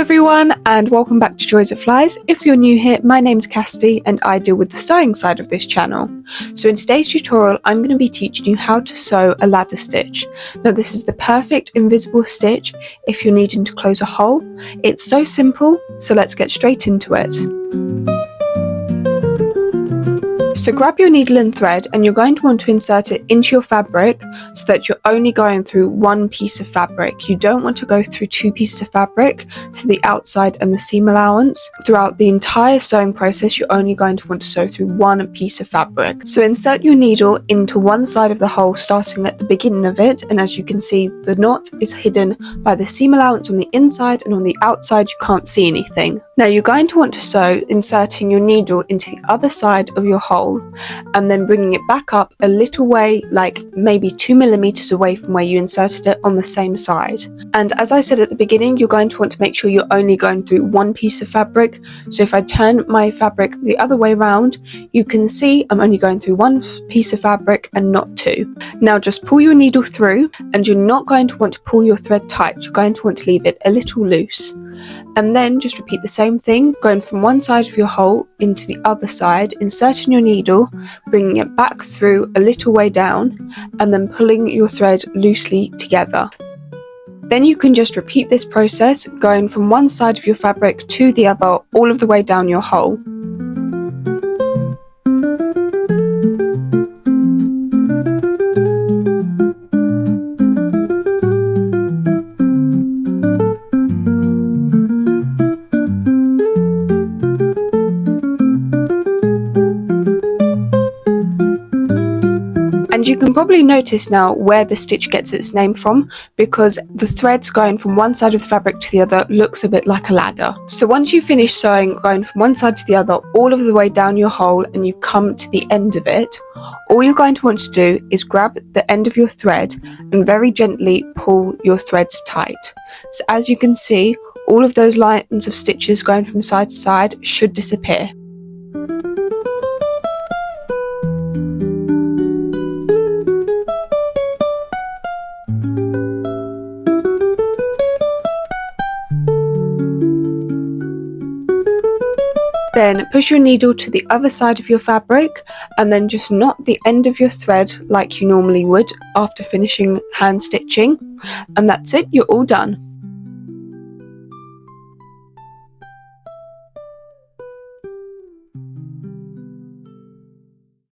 everyone, and welcome back to Joys It Flies. If you're new here, my name's Cassidy and I deal with the sewing side of this channel. So in today's tutorial, I'm going to be teaching you how to sew a ladder stitch. Now this is the perfect invisible stitch if you're needing to close a hole. It's so simple, so let's get straight into it. So grab your needle and thread and you're going to want to insert it into your fabric so that you're only going through one piece of fabric. You don't want to go through two pieces of fabric, so the outside and the seam allowance. Throughout the entire sewing process, you're only going to want to sew through one piece of fabric. So insert your needle into one side of the hole starting at the beginning of it, and as you can see, the knot is hidden by the seam allowance on the inside, and on the outside you can't see anything. Now you're going to want to sew inserting your needle into the other side of your hole and then bringing it back up a little way, like maybe 2 millimeters away from where you inserted it on the same side. And as I said at the beginning, you're going to want to make sure you're only going through one piece of fabric. So if I turn my fabric the other way around, you can see I'm only going through one piece of fabric and not two. Now just pull your needle through, and you're not going to want to pull your thread tight. You're going to want to leave it a little loose. And then just repeat the same thing, going from one side of your hole into the other side, inserting your needle, bringing it back through a little way down, and then pulling your thread loosely together. Then you can just repeat this process, going from one side of your fabric to the other, all of the way down your hole. And you can probably notice now where the stitch gets its name from, because the threads going from one side of the fabric to the other looks a bit like a ladder. So once you finish sewing, going from one side to the other all of the way down your hole, and you come to the end of it, all you're going to want to do is grab the end of your thread and very gently pull your threads tight. So as you can see, all of those lines of stitches going from side to side should disappear. Then push your needle to the other side of your fabric and then just knot the end of your thread like you normally would after finishing hand stitching. And that's it, you're all done.